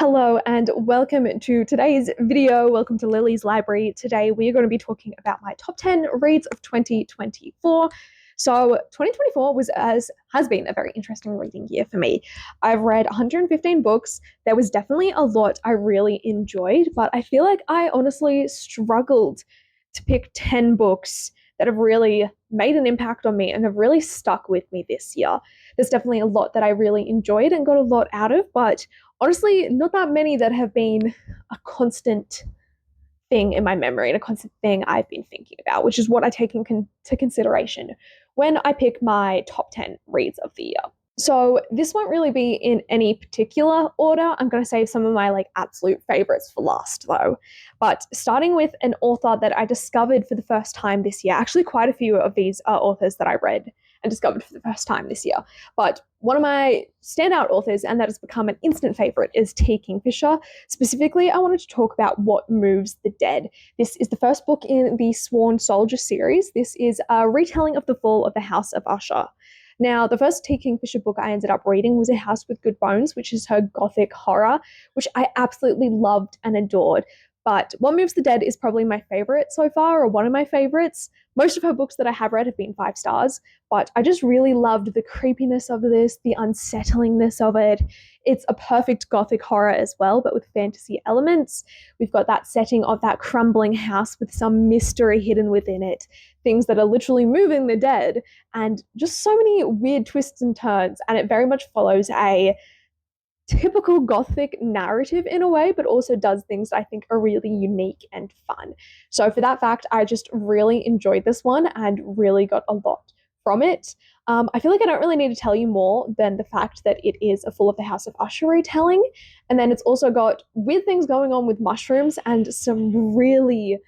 Hello and welcome to today's video. Welcome to Lily's Library. Today we are going to be talking about my top 10 reads of 2024. So 2024 has been a very interesting reading year for me. I've read 115 books. There was definitely a lot I really enjoyed, but I feel like I honestly struggled to pick 10 books that have really made an impact on me and have really stuck with me this year. There's definitely a lot that I really enjoyed and got a lot out of, but honestly, not that many that have been a constant thing in my memory and a constant thing I've been thinking about, which is what I take into consideration when I pick my top 10 reads of the year. So this won't really be in any particular order. I'm going to save some of my absolute favorites for last though. But starting with an author that I discovered for the first time this year, actually quite a few of these are authors that I read and discovered for the first time this year. But one of my standout authors, and that has become an instant favorite, is T. Kingfisher. Specifically, I wanted to talk about What Moves the Dead. This is the first book in the Sworn Soldier series. This is a retelling of the fall of the House of Usher. Now, the first T. Kingfisher book I ended up reading was A House with Good Bones, which is her gothic horror, which I absolutely loved and adored. But What Moves the Dead is probably my favorite so far, or one of my favorites. Most of her books that I have read have been 5 stars, but I just really loved the creepiness of this, the unsettlingness of it. It's a perfect gothic horror as well, but with fantasy elements. We've got that setting of that crumbling house with some mystery hidden within it, things that are literally moving the dead, and just so many weird twists and turns. And it very much follows a typical gothic narrative in a way, but also does things that I think are really unique and fun. So for that fact, I just really enjoyed this one and really got a lot from it. I feel like I don't really need to tell you more than the fact that it is a Fall of the House of Usher retelling. And then it's also got weird things going on with mushrooms and some really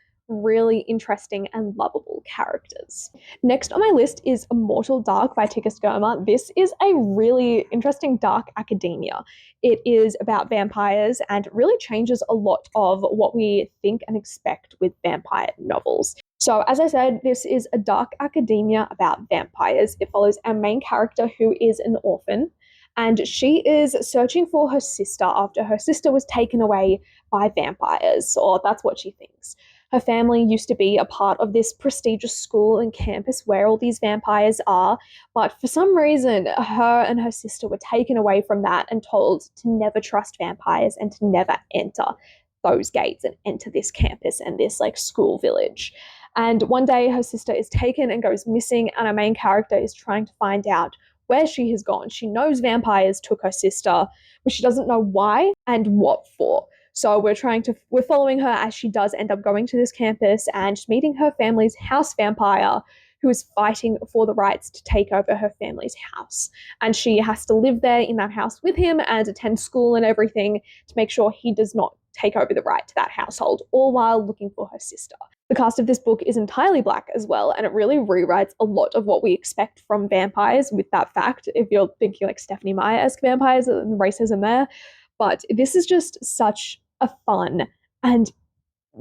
interesting and lovable characters. Next on my list is Immortal Dark by Tika Skirma. This is a really interesting dark academia. It is about vampires and really changes a lot of what we think and expect with vampire novels. So as I said, this is a dark academia about vampires. It follows our main character, who is an orphan, and she is searching for her sister after her sister was taken away by vampires, or that's what she thinks. Her family used to be a part of this prestigious school and campus where all these vampires are, but for some reason, her and her sister were taken away from that and told to never trust vampires and to never enter those gates and enter this campus and this school village. And one day her sister is taken and goes missing, and our main character is trying to find out where she has gone. She knows vampires took her sister, but she doesn't know why and what for. So we're following her as she does end up going to this campus and meeting her family's house vampire, who is fighting for the rights to take over her family's house. And she has to live there in that house with him and attend school and everything to make sure he does not take over the right to that household, all while looking for her sister. The cast of this book is entirely Black as well, and it really rewrites a lot of what we expect from vampires with that fact, if you're thinking Stephenie Meyer-esque vampires and racism there. But this is just such a fun and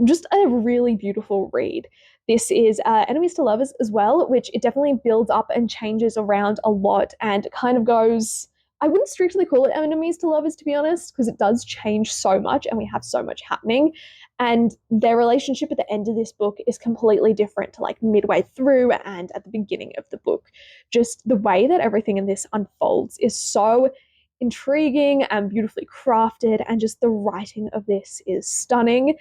just a really beautiful read. This is Enemies to Lovers as well, which it definitely builds up and changes around a lot and kind of goes, I wouldn't strictly call it Enemies to Lovers, to be honest, because it does change so much and we have so much happening. And their relationship at the end of this book is completely different to midway through and at the beginning of the book. Just the way that everything in this unfolds is so intriguing and beautifully crafted, and just the writing of this is stunning.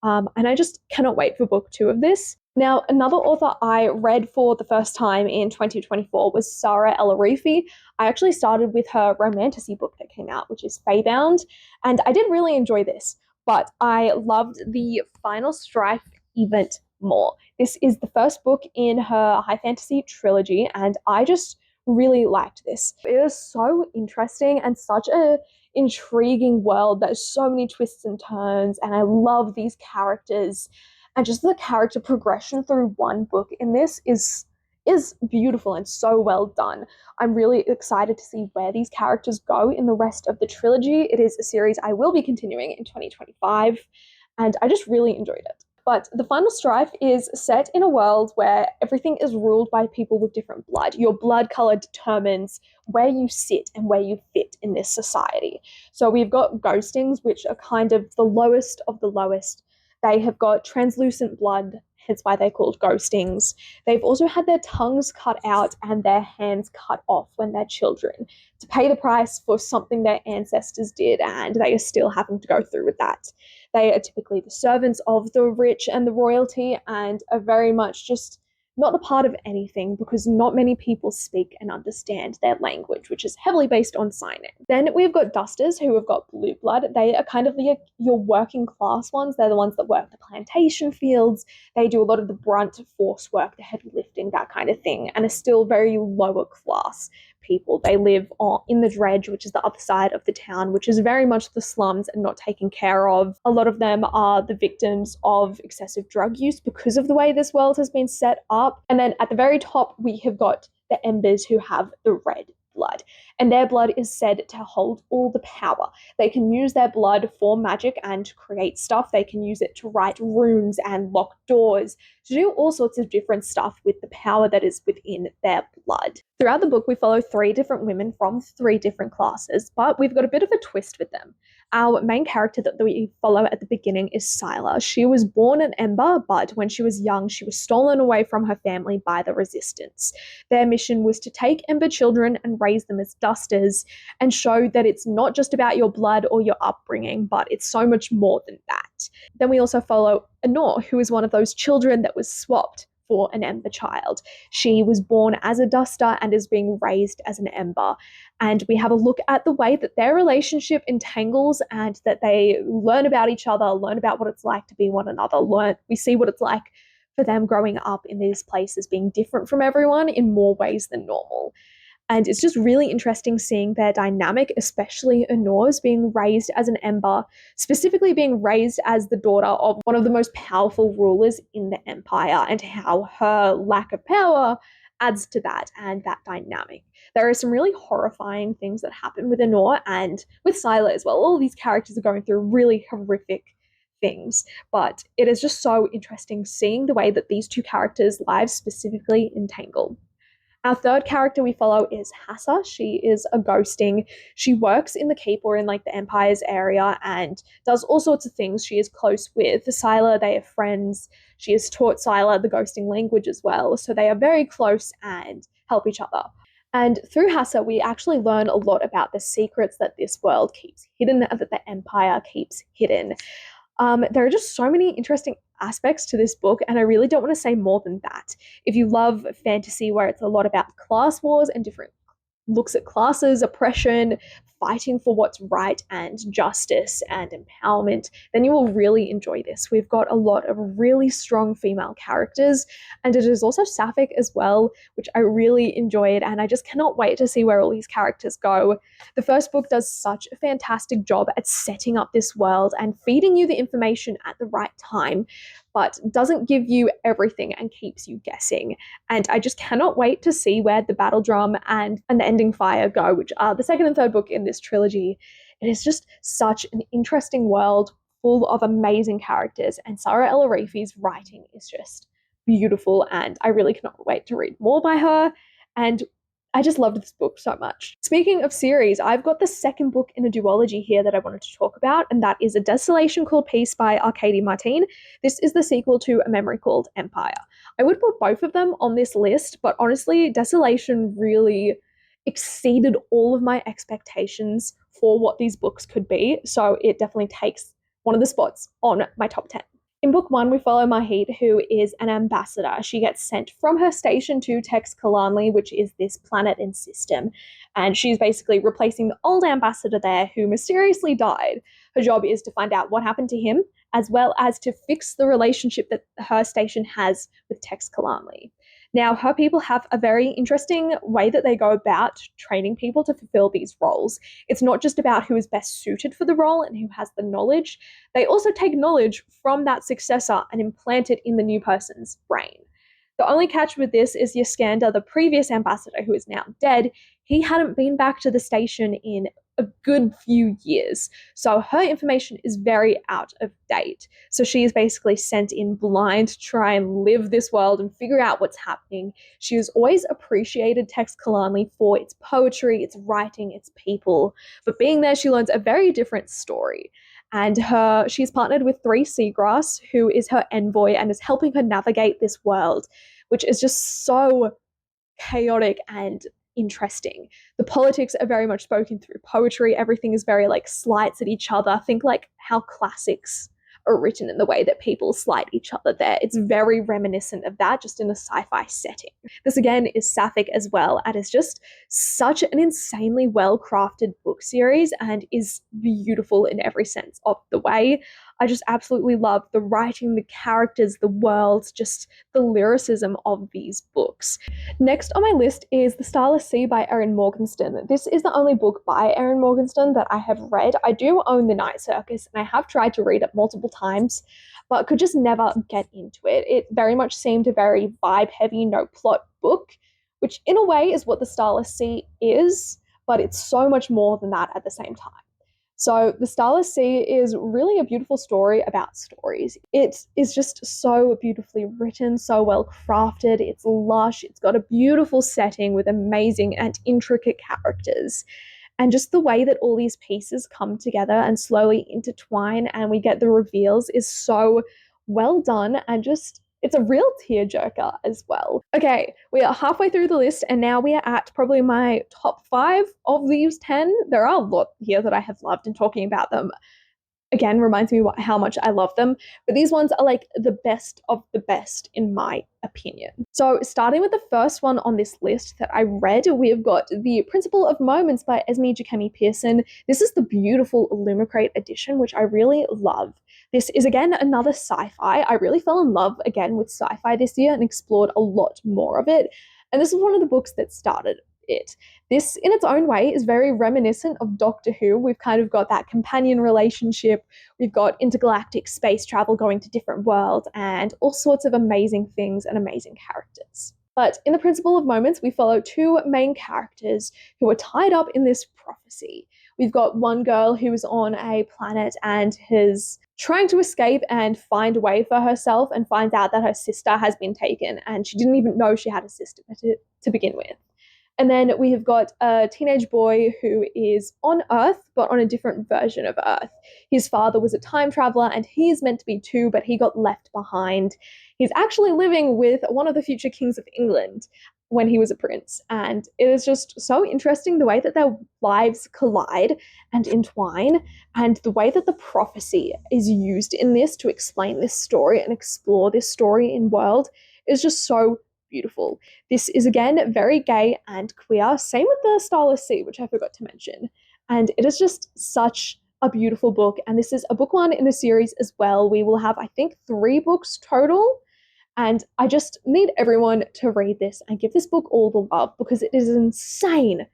And I just cannot wait for book 2 of this. Now, another author I read for the first time in 2024 was Sarah El-Arifi. I actually started with her romantasy book that came out, which is Feybound, and I did really enjoy this, but I loved the Final Strife even more. This is the first book in her high fantasy trilogy, and I just really liked this. It is so interesting and such a intriguing world. There's so many twists and turns, and I love these characters, and just the character progression through one book in this is beautiful and so well done. I'm really excited to see where these characters go in the rest of the trilogy. It is a series I will be continuing in 2025, and I just really enjoyed it. But the final strife is set in a world where everything is ruled by people with different blood. Your blood color determines where you sit and where you fit in this society. So we've got ghostings, which are kind of the lowest of the lowest. They have got translucent blood, hence why they're called ghostings. They've also had their tongues cut out and their hands cut off when they're children to pay the price for something their ancestors did, and they are still having to go through with that. They are typically the servants of the rich and the royalty and are very much just not a part of anything because not many people speak and understand their language, which is heavily based on signing. Then we've got dusters who have got blue blood. They are kind of your working class ones. They're the ones that work the plantation fields. They do a lot of the brunt force work, the heavy lifting, that kind of thing, and are still very lower class people. They live in the dredge, which is the other side of the town, which is very much the slums and not taken care of. A lot of them are the victims of excessive drug use because of the way this world has been set up. And then at the very top, we have got the embers who have the red blood, and their blood is said to hold all the power. They can use their blood for magic and create stuff. They can use it to write runes and lock doors, to do all sorts of different stuff with the power that is within their blood. Throughout the book, we follow 3 different women from 3 different classes, but we've got a bit of a twist with them. Our main character that we follow at the beginning is Scylla. She was born an Ember, but when she was young, she was stolen away from her family by the Resistance. Their mission was to take Ember children and raise them as dusters and show that it's not just about your blood or your upbringing, but it's so much more than that. Then we also follow Honor, who is one of those children that was swapped for an Ember child. She was born as a duster and is being raised as an Ember. And we have a look at the way that their relationship entangles and that they learn about each other, learn about what it's like to be one another. We see what it's like for them growing up in these places, being different from everyone in more ways than normal. And it's just really interesting seeing their dynamic, especially Honor's being raised as an Ember, specifically being raised as the daughter of one of the most powerful rulers in the Empire, and how her lack of power adds to that and that dynamic. There are some really horrifying things that happen with Honor and with Scylla as well. All these characters are going through really horrific things, but it is just so interesting seeing the way that these 2 characters' lives specifically entangle. Our third character we follow is Hassa. She is a ghosting. She works in the keep or in like the Empire's area and does all sorts of things. She is close with Scylla. They are friends. She has taught Scylla the ghosting language as well. So they are very close and help each other. And through Hassa, we actually learn a lot about the secrets that this world keeps hidden, that the Empire keeps hidden. There are just so many interesting aspects to this book, and I really don't want to say more than that. If you love fantasy where it's a lot about class wars and different looks at classes, oppression, fighting for what's right and justice and empowerment, then you will really enjoy this. We've got a lot of really strong female characters, and it is also sapphic as well, which I really enjoyed, and I just cannot wait to see where all these characters go. The first book does such a fantastic job at setting up this world and feeding you the information at the right time, but doesn't give you everything and keeps you guessing. And I just cannot wait to see where the Battle Drum and the Ending Fire go, which are the second and third book in this trilogy. It is just such an interesting world full of amazing characters, and Sarah El-Arifi's writing is just beautiful, and I really cannot wait to read more by her. And I just loved this book so much. Speaking of series, I've got the second book in a duology here that I wanted to talk about, and that is A Desolation Called Peace by Arkady Martine. This is the sequel to A Memory Called Empire. I would put both of them on this list, but honestly, Desolation really exceeded all of my expectations for what these books could be, so it definitely takes one of the spots on my top 10. In book 1, we follow Mahit, who is an ambassador. She gets sent from her station to Tex Kalanli, which is this planet and system, and she's basically replacing the old ambassador there who mysteriously died. Her job is to find out what happened to him, as well as to fix the relationship that her station has with Tex Kalanli. Now, her people have a very interesting way that they go about training people to fulfill these roles. It's not just about who is best suited for the role and who has the knowledge. They also take knowledge from that successor and implant it in the new person's brain. The only catch with this is Yaskander, the previous ambassador who is now dead. He hadn't been back to the station in a good few years. So her information is very out of date. So she is basically sent in blind to try and live this world and figure out what's happening. She has always appreciated Tex Kalanli for its poetry, its writing, its people. But being there, she learns a very different story. And she's partnered with 3 Seagrass, who is her envoy and is helping her navigate this world, which is just so chaotic and interesting. The politics are very much spoken through poetry. Everything is very like slights at each other. Think like how classics are written in the way that people slight each other there. It's very reminiscent of that, just in a sci-fi setting. This again is sapphic as well, and it's just such an insanely well-crafted book series and is beautiful in every sense of the way. I just absolutely love the writing, the characters, the worlds, just the lyricism of these books. Next on my list is The Starless Sea by Erin Morgenstern. This is the only book by Erin Morgenstern that I have read. I do own The Night Circus, and I have tried to read it multiple times, but could just never get into it. It very much seemed a very vibe-heavy, no-plot book, which in a way is what The Starless Sea is, but it's so much more than that at the same time. So The Starless Sea is really a beautiful story about stories. It is just so beautifully written, so well crafted. It's lush. It's got a beautiful setting with amazing and intricate characters. And just the way that all these pieces come together and slowly intertwine and we get the reveals is so well done, and just it's a real tearjerker as well. Okay, we are halfway through the list, and now we are at probably my top 5 of these 10. There are a lot here that I have loved, and talking about them again reminds me how much I love them. But these ones are like the best of the best in my opinion. So starting with the first one on this list that I read, we've got The Principle of Moments by Esme Jacemi Pearson. This is the beautiful Illumicrate edition, which I really love. This is again another sci-fi. I really fell in love again with sci-fi this year and explored a lot more of it. And this is one of the books that started it. This, in its own way, is very reminiscent of Doctor Who. We've kind of got that companion relationship. We've got intergalactic space travel, going to different worlds, and all sorts of amazing things and amazing characters. But in The Principle of Moments, we follow 2 main characters who are tied up in this prophecy. We've got one girl who is on a planet and is trying to escape and find a way for herself, and finds out that her sister has been taken, and she didn't even know she had a sister to begin with. And then we have got a teenage boy who is on Earth, but on a different version of Earth. His father was a time traveler, and he is meant to be too, but he got left behind. He's actually living with one of the future kings of England when he was a prince. And it is just so interesting the way that their lives collide and entwine, and the way that the prophecy is used in this to explain this story and explore this story in world is just so beautiful. This is again very gay and queer. Same with The Starless Sea, which I forgot to mention. And it is just such a beautiful book. And this is a book 1 in the series as well. We will have, I think, 3 books total. And I just need everyone to read this and give this book all the love, because it is insane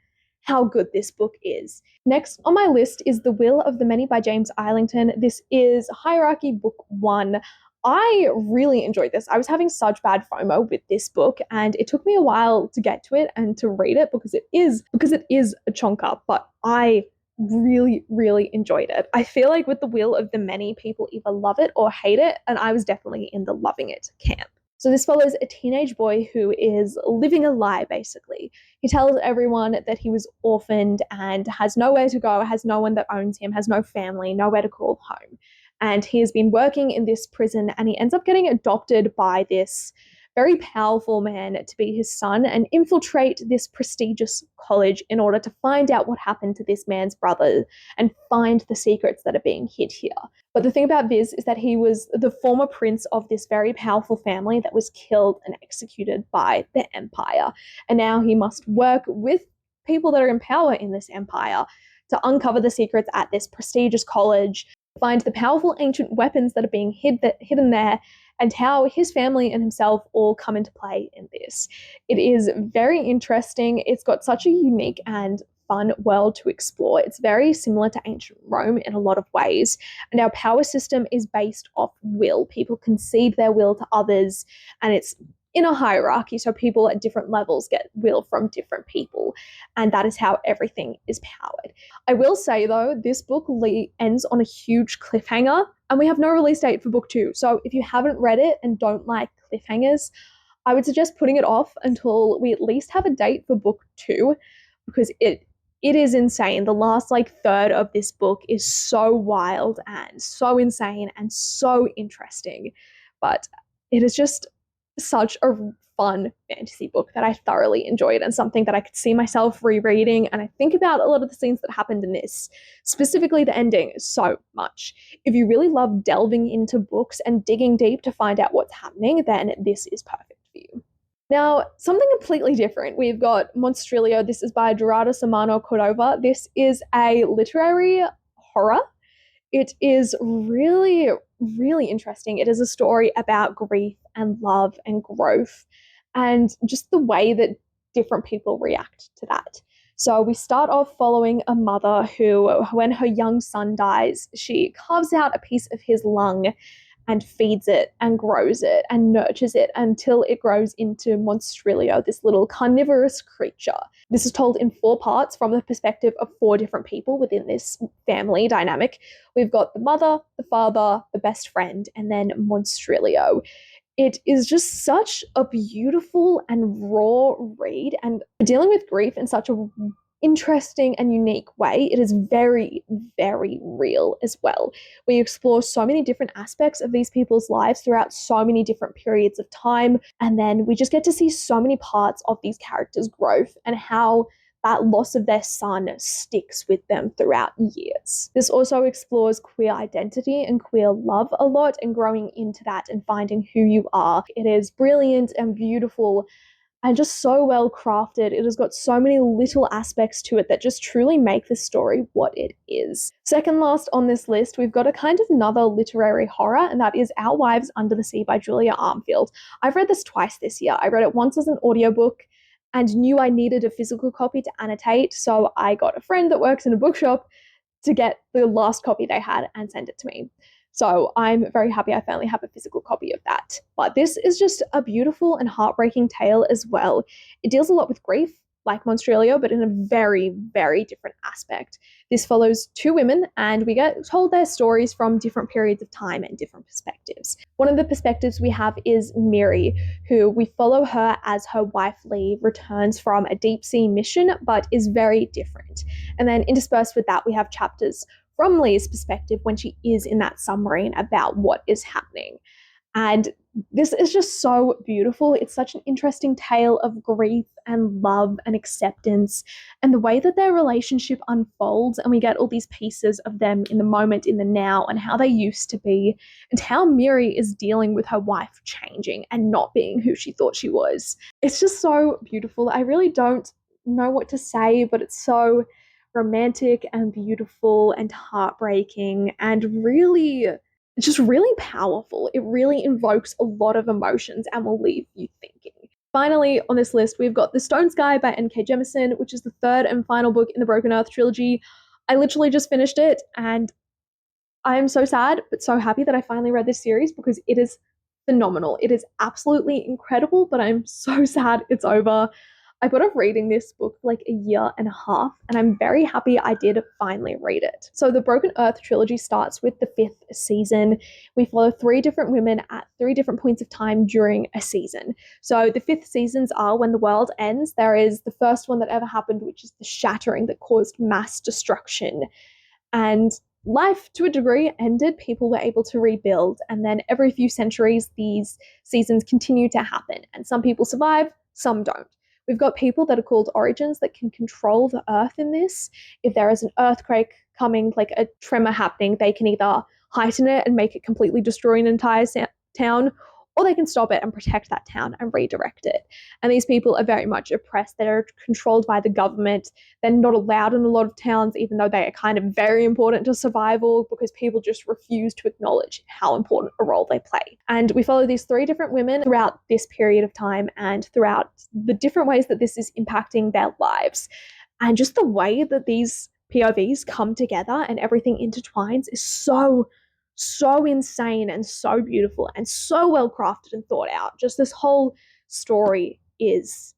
how good this book is. Next on my list is The Will of the Many by James Islington. This is Hierarchy Book 1. I really enjoyed this. I was having such bad FOMO with this book, and it took me a while to get to it and to read it because it is a chonker, but I really, really enjoyed it. I feel like with The Will of the Many, people either love it or hate it, and I was definitely in the loving it camp. So this follows a teenage boy who is living a lie, basically. He tells everyone that he was orphaned and has nowhere to go, has no one that owns him, has no family, nowhere to call home. And he has been working in this prison, and he ends up getting adopted by this very powerful man to be his son and infiltrate this prestigious college in order to find out what happened to this man's brother and find the secrets that are being hid here. But the thing about Viz is that he was the former prince of this very powerful family that was killed and executed by the Empire. And now he must work with people that are in power in this empire to uncover the secrets at this prestigious college, find the powerful ancient weapons that are being hidden there, and how his family and himself all come into play in this. It is very interesting. It's got such a unique and fun world to explore. It's very similar to ancient Rome in a lot of ways. And our power system is based off will. People concede their will to others, and it's in a hierarchy, so people at different levels get will from different people, and that is how everything is powered. I will say though, this book ends on a huge cliffhanger, and we have no release date for book 2. So if you haven't read it and don't like cliffhangers, I would suggest putting it off until we at least have a date for book 2, because it is insane. The last third of this book is so wild and so insane and so interesting. But it is just such a fun fantasy book that I thoroughly enjoyed, and something that I could see myself rereading. And I think about a lot of the scenes that happened in this, specifically the ending, so much. If you really love delving into books and digging deep to find out what's happening, then this is perfect for you. Now, something completely different. We've got Monstrilio. This is by Gerardo Samano Cordova. This is a literary horror. It is really, really interesting. It is a story about grief and love and growth, and just the way that different people react to that. So we start off following a mother who, when her young son dies, she carves out a piece of his lung and feeds it and grows it and nurtures it until it grows into Monstrilio, this little carnivorous creature. This is told in 4 parts from the perspective of 4 different people within this family dynamic. We've got the mother, the father, the best friend, and then Monstrilio. It is just such a beautiful and raw read, and dealing with grief in such a interesting and unique way. It is very, very real as well. We explore so many different aspects of these people's lives throughout so many different periods of time, and then we just get to see so many parts of these characters' growth and how that loss of their son sticks with them throughout years. This also explores queer identity and queer love a lot, and growing into that and finding who you are. It is brilliant and beautiful and just so well crafted. It has got so many little aspects to it that just truly make this story what it is. Second last on this list, we've got a kind of another literary horror, and that is Our Wives Under the Sea by Julia Armfield. I've read this twice this year. I read it once as an audiobook and knew I needed a physical copy to annotate, so I got a friend that works in a bookshop to get the last copy they had and send it to me. So I'm very happy I finally have a physical copy of that. But this is just a beautiful and heartbreaking tale as well. It deals a lot with grief, like Monstrilio, but in a very, very different aspect. This follows 2 women, and we get told their stories from different periods of time and different perspectives. One of the perspectives we have is Miri, who we follow her as her wife Lee returns from a deep sea mission, but is very different. And then interspersed with that, we have chapters from Lee's perspective when she is in that submarine about what is happening. And this is just so beautiful. It's such an interesting tale of grief and love and acceptance, and the way that their relationship unfolds, and we get all these pieces of them in the moment, in the now, and how they used to be, and how Miri is dealing with her wife changing and not being who she thought she was. It's just so beautiful. I really don't know what to say, but it's so romantic and beautiful and heartbreaking and really powerful. It really invokes a lot of emotions and will leave you thinking. Finally, on this list, we've got The Stone Sky by N.K. Jemisin, which is the 3rd and final book in the Broken Earth trilogy. I literally just finished it, and I am so sad but so happy that I finally read this series, because it is phenomenal. It is absolutely incredible, but I'm so sad it's over. I put off reading this book for a year and a half, and I'm very happy I did finally read it. So the Broken Earth trilogy starts with the 5th season. We follow 3 different women at 3 different points of time during a season. So the 5th seasons are when the world ends. There is the first one that ever happened, which is the shattering that caused mass destruction. And life, to a degree, ended. People were able to rebuild. And then every few centuries, these seasons continue to happen. And some people survive, some don't. We've got people that are called Origins that can control the earth in this. If there is an earthquake coming, like a tremor happening, they can either heighten it and make it completely destroy an entire town, or they can stop it and protect that town and redirect it. And these people are very much oppressed. They're controlled by the government. They're not allowed in a lot of towns, even though they are kind of very important to survival, because people just refuse to acknowledge how important a role they play. And we follow these 3 different women throughout this period of time and throughout the different ways that this is impacting their lives. And just the way that these POVs come together and everything intertwines is so insane and so beautiful and so well crafted and thought out. Just this whole story is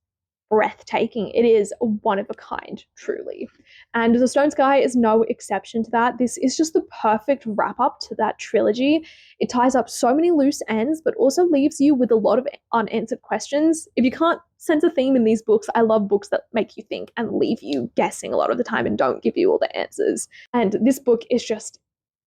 breathtaking. It is one of a kind, truly. And The Stone Sky is no exception to that. This is just the perfect wrap up to that trilogy. It ties up so many loose ends, but also leaves you with a lot of unanswered questions. If you can't sense a theme in these books, I love books that make you think and leave you guessing a lot of the time and don't give you all the answers. And this book is just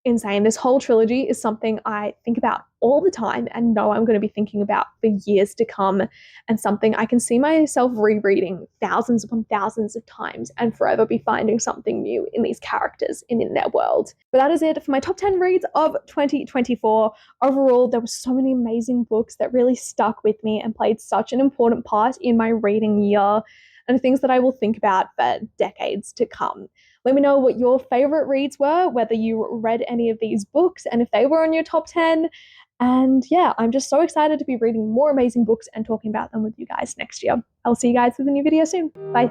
insane. This whole trilogy is something I think about all the time and know I'm going to be thinking about for years to come, and something I can see myself rereading thousands upon thousands of times and forever be finding something new in these characters and in their world. But that is it for my top 10 reads of 2024. Overall, there were so many amazing books that really stuck with me and played such an important part in my reading year, and things that I will think about for decades to come. Let me know what your favorite reads were, whether you read any of these books, and if they were on your top 10. And yeah, I'm just so excited to be reading more amazing books and talking about them with you guys next year. I'll see you guys with a new video soon. Bye.